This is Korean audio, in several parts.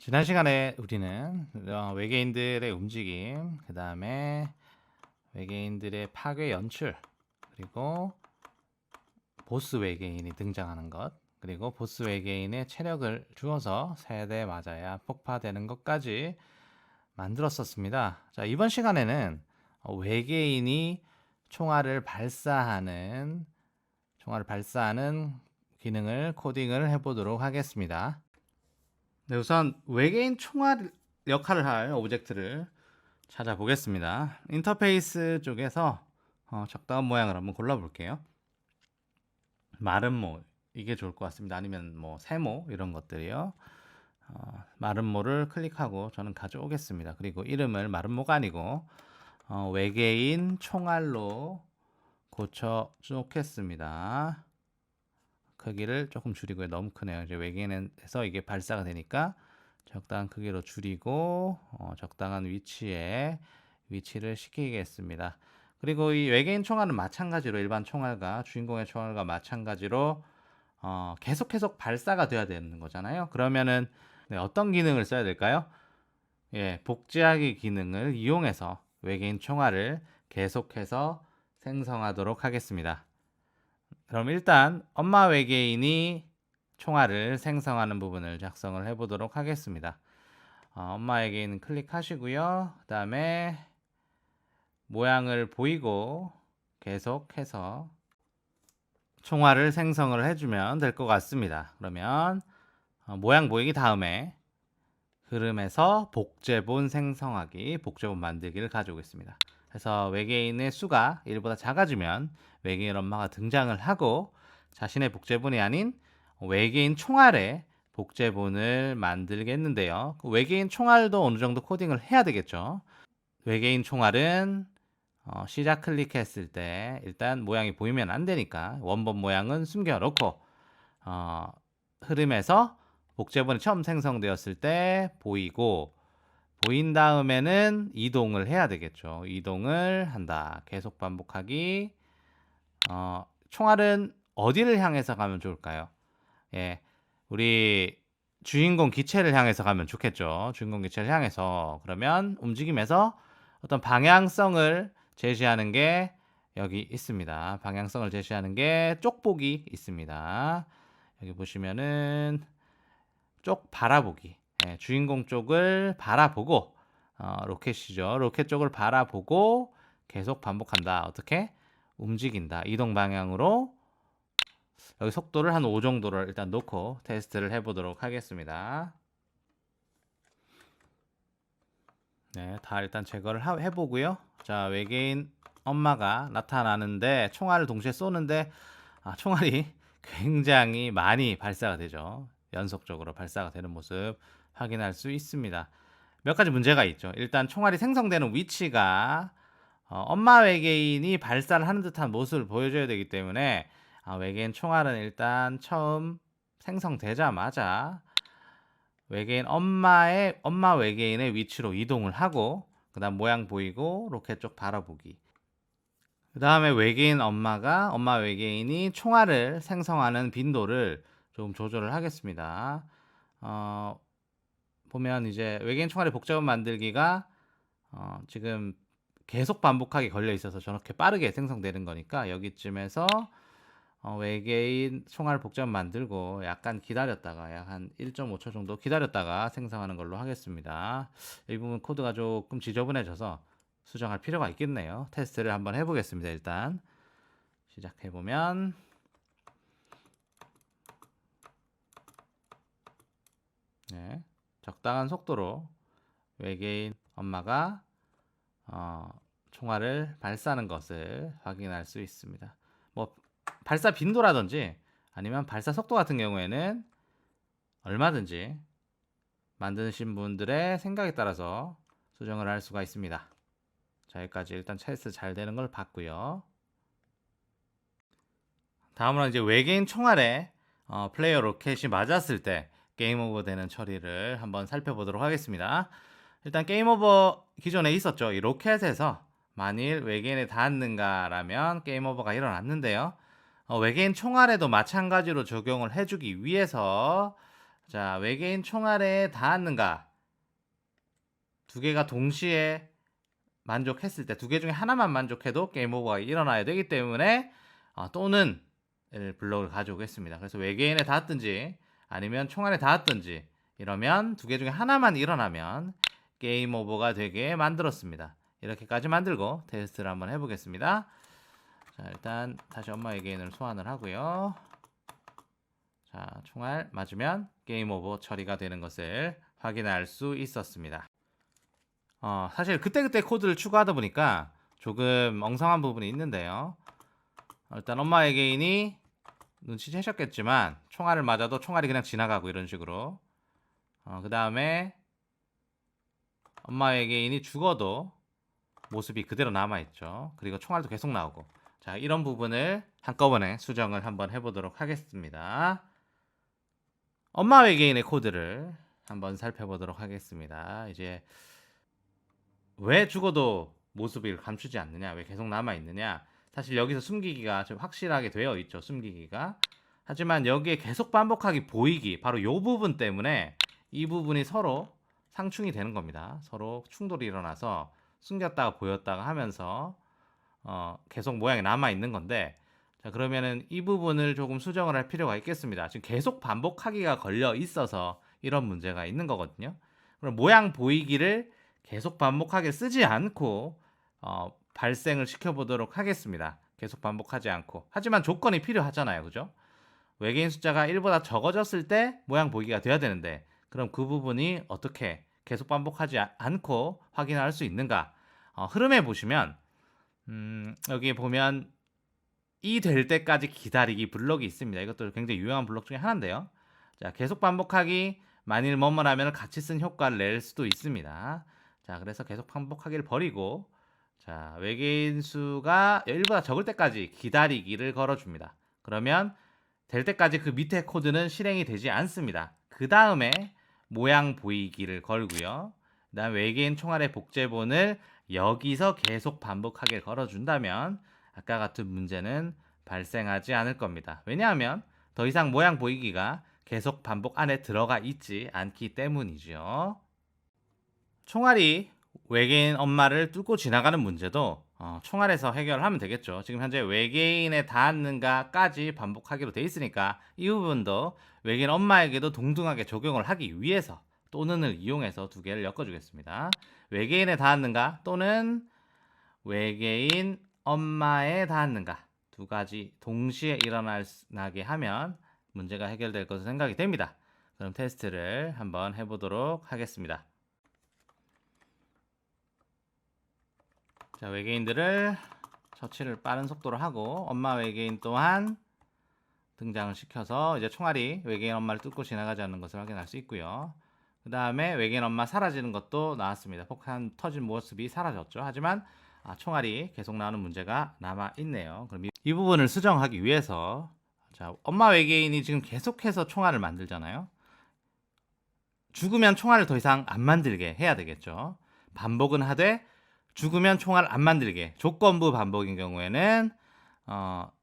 지난 시간에 우리는 외계인들의 움직임, 그 다음에 외계인들의 파괴 연출, 그리고 보스 외계인이 등장하는 것, 그리고 보스 외계인의 체력을 주어서 세대 맞아야 폭파되는 것까지 만들었었습니다. 자, 이번 시간에는 외계인이 총알을 발사하는 기능을 코딩을 해보도록 하겠습니다. 네, 우선 외계인 총알 역할을 할 오브젝트를 찾아보겠습니다. 인터페이스 쪽에서 적당한 모양을 한번 골라볼게요. 마름모, 이게 좋을 것 같습니다. 아니면 뭐 세모 이런 것들이요. 마름모를 클릭하고 저는 가져오겠습니다. 그리고 이름을 마름모가 아니고 외계인 총알로 고쳐 놓겠습니다. 크기를 조금 줄이고요. 너무 크네요. 이제 외계인에서 이게 발사가 되니까 적당한 크기로 줄이고 적당한 위치를 시키겠습니다. 그리고 이 외계인 총알은 마찬가지로 일반 총알과 주인공의 총알과 마찬가지로 계속 발사가 돼야 되는 거잖아요. 그러면은 어떤 기능을 써야 될까요? 예, 복제하기 기능을 이용해서 외계인 총알을 계속해서 생성하도록 하겠습니다. 그럼 일단 엄마 외계인이 총알을 생성하는 부분을 작성을 해보도록 하겠습니다. 엄마 외계인 클릭하시고요. 그 다음에 모양을 보이고 계속해서 총알을 생성을 해주면 될 것 같습니다. 그러면 모양 보이기 다음에 흐름에서 복제본 생성하기, 복제본 만들기를 가져오겠습니다. 그래서 외계인의 수가 1보다 작아지면 외계인 엄마가 등장을 하고 자신의 복제본이 아닌 외계인 총알의 복제본을 만들겠는데요. 그 외계인 총알도 어느 정도 코딩을 해야 되겠죠. 외계인 총알은 시작 클릭했을 때 일단 모양이 보이면 안 되니까 원본 모양은 숨겨놓고 흐름에서 복제본이 처음 생성되었을 때 보인 다음에는 이동을 해야 되겠죠. 이동을 한다. 계속 반복하기. 총알은 어디를 향해서 가면 좋을까요? 예, 우리 주인공 기체를 향해서 가면 좋겠죠. 주인공 기체를 향해서. 그러면 움직임에서 어떤 방향성을 제시하는 게 여기 있습니다. 방향성을 제시하는 게 쪽보기 있습니다. 여기 보시면은 쪽 바라보기. 예, 주인공 쪽을 바라보고 로켓이죠. 로켓 쪽을 바라보고 계속 반복한다. 어떻게? 움직인다. 이동 방향으로 여기 속도를 한 5 정도를 일단 놓고 테스트를 해보도록 하겠습니다. 네, 다 일단 제거를 해보고요. 자, 외계인 엄마가 나타나는데 총알을 동시에 쏘는데 총알이 굉장히 많이 발사가 되죠. 연속적으로 발사가 되는 모습 확인할 수 있습니다. 몇 가지 문제가 있죠. 일단 총알이 생성되는 위치가 엄마 외계인이 발사를 하는 듯한 모습을 보여줘야 되기 때문에 외계인 총알은 일단 처음 생성되자마자 엄마 외계인의 위치로 이동을 하고 그다음 모양 보이고 로켓 쪽 바라보기. 그 다음에 엄마 외계인이 총알을 생성하는 빈도를 좀 조절을 하겠습니다. 보면 이제 외계인 총알의 복잡한 만들기가 지금 계속 반복하게 걸려 있어서 저렇게 빠르게 생성되는 거니까 여기쯤에서 외계인 총알 복잡 만들고 약간 기다렸다가 약 한 1.5초 정도 기다렸다가 생성하는 걸로 하겠습니다. 이 부분 코드가 조금 지저분해져서 수정할 필요가 있겠네요. 테스트를 한번 해보겠습니다. 일단 시작해보면 네, 적당한 속도로 외계인 엄마가 총알을 발사하는 것을 확인할 수 있습니다. 뭐 발사 빈도라든지 아니면 발사 속도 같은 경우에는 얼마든지 만드신 분들의 생각에 따라서 수정을 할 수가 있습니다. 자, 여기까지 일단 테스트 잘 되는 걸 봤고요. 다음으로 이제 외계인 총알에 플레이어 로켓이 맞았을 때 게임 오버 되는 처리를 한번 살펴보도록 하겠습니다. 일단 게임 오버 기존에 있었죠. 이 로켓에서 만일 외계인에 닿았는가라면 게임 오버가 일어났는데요. 외계인 총알에도 마찬가지로 적용을 해주기 위해서 자, 외계인 총알에 닿았는가? 두 개가 동시에 만족했을 때 두 개 중에 하나만 만족해도 게임 오버가 일어나야 되기 때문에 또는 블록을 가져오겠습니다. 그래서 외계인에 닿았든지 아니면 총알에 닿았든지 이러면 두 개 중에 하나만 일어나면 게임 오버가 되게 만들었습니다. 이렇게까지 만들고 테스트를 한번 해보겠습니다. 자, 일단 다시 엄마 외계인을 소환을 하고요. 자, 총알 맞으면 게임 오버 처리가 되는 것을 확인할 수 있었습니다. 사실 그때그때 코드를 추가하다 보니까 조금 엉성한 부분이 있는데요. 일단 엄마 외계인이 눈치채셨겠지만 총알을 맞아도 총알이 그냥 지나가고 이런 식으로. 그 다음에 엄마 외계인이 죽어도 모습이 그대로 남아있죠. 그리고 총알도 계속 나오고. 자, 이런 부분을 한꺼번에 수정을 한번 해보도록 하겠습니다. 엄마 외계인의 코드를 한번 살펴보도록 하겠습니다. 이제 왜 죽어도 모습을 감추지 않느냐, 왜 계속 남아있느냐. 사실 여기서 숨기기가 좀 확실하게 되어 있죠, 숨기기가. 하지만 여기에 계속 반복하기 보이기, 바로 이 부분 때문에 이 부분이 서로 상충이 되는 겁니다. 서로 충돌이 일어나서 숨겼다가 보였다가 하면서 계속 모양이 남아있는 건데, 자, 그러면은 이 부분을 조금 수정을 할 필요가 있겠습니다. 지금 계속 반복하기가 걸려 있어서 이런 문제가 있는 거거든요. 그럼 모양 보이기를 계속 반복하게 쓰지 않고 발생을 시켜보도록 하겠습니다. 계속 반복하지 않고. 하지만 조건이 필요하잖아요. 그죠? 외계인 숫자가 1보다 적어졌을 때 모양 보기가 돼야 되는데, 그럼 그 부분이 어떻게 계속 반복하지 않고 확인할 수 있는가? 흐름에 보시면 여기 보면 이 될 때까지 기다리기 블럭이 있습니다. 이것도 굉장히 유용한 블럭 중에 하나인데요. 자, 계속 반복하기 만일 뭐뭐라면 같이 쓴 효과를 낼 수도 있습니다. 자, 그래서 계속 반복하기를 버리고, 자, 외계인 수가 1보다 적을 때까지 기다리기를 걸어줍니다. 그러면 될 때까지 그 밑에 코드는 실행이 되지 않습니다. 그 다음에 모양 보이기를 걸고요. 그 다음 외계인 총알의 복제본을 여기서 계속 반복하기를 걸어준다면 아까 같은 문제는 발생하지 않을 겁니다. 왜냐하면 더 이상 모양 보이기가 계속 반복 안에 들어가 있지 않기 때문이죠. 총알이 외계인 엄마를 뚫고 지나가는 문제도 총알에서 해결하면 되겠죠. 지금 현재 외계인에 닿았는가까지 반복하기로 돼 있으니까 이 부분도 외계인 엄마에게도 동등하게 적용을 하기 위해서 또는을 이용해서 두 개를 엮어주겠습니다. 외계인에 닿았는가 또는 외계인 엄마에 닿았는가 두 가지 동시에 일어나게 하면 문제가 해결될 것으로 생각이 됩니다. 그럼 테스트를 한번 해보도록 하겠습니다. 자, 외계인들을 처치를 빠른 속도로 하고 엄마 외계인 또한 등장을 시켜서 이제 총알이 외계인 엄마를 뚫고 지나가지 않는 것을 확인할 수 있고요. 그 다음에 외계인 엄마 사라지는 것도 나왔습니다. 폭탄 터진 모습이 사라졌죠. 하지만 총알이 계속 나오는 문제가 남아 있네요. 그럼 이 부분을 수정하기 위해서, 자, 엄마 외계인이 지금 계속해서 총알을 만들잖아요. 죽으면 총알을 더 이상 안 만들게 해야 되겠죠. 반복은 하되 죽으면 총알 안 만들게. 조건부 반복인 경우에는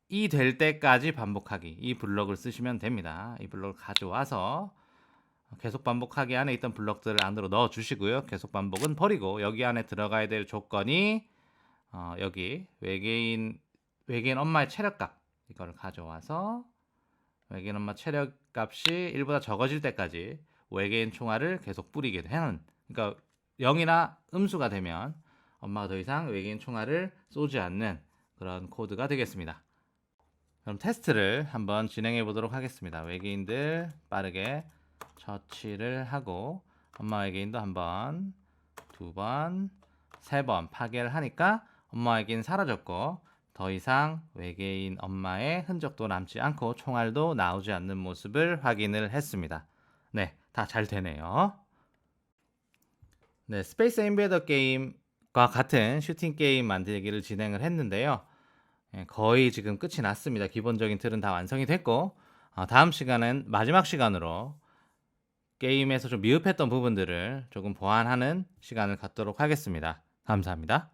이 될 때까지 반복하기, 이 블럭을 쓰시면 됩니다. 이 블럭을 가져와서 계속 반복하기 안에 있던 블럭들을 안으로 넣어 주시고요. 계속 반복은 버리고 여기 안에 들어가야 될 조건이 여기 외계인 엄마의 체력값, 이거를 가져와서 외계인 엄마 체력값이 1보다 적어질 때까지 외계인 총알을 계속 뿌리게 되는, 그러니까 0이나 음수가 되면 엄마가 더 이상 외계인 총알을 쏘지 않는 그런 코드가 되겠습니다. 그럼 테스트를 한번 진행해 보도록 하겠습니다. 외계인들 빠르게 처치를 하고 엄마 외계인도 한 번, 두 번, 세 번 파괴를 하니까 엄마 외계인 사라졌고 더 이상 외계인 엄마의 흔적도 남지 않고 총알도 나오지 않는 모습을 확인을 했습니다. 네, 다 잘 되네요. 네, 스페이스 인베이더 게임과 같은 슈팅 게임 만들기를 진행을 했는데요. 거의 지금 끝이 났습니다. 기본적인 틀은 다 완성이 됐고 다음 시간은 마지막 시간으로 게임에서 좀 미흡했던 부분들을 조금 보완하는 시간을 갖도록 하겠습니다. 감사합니다.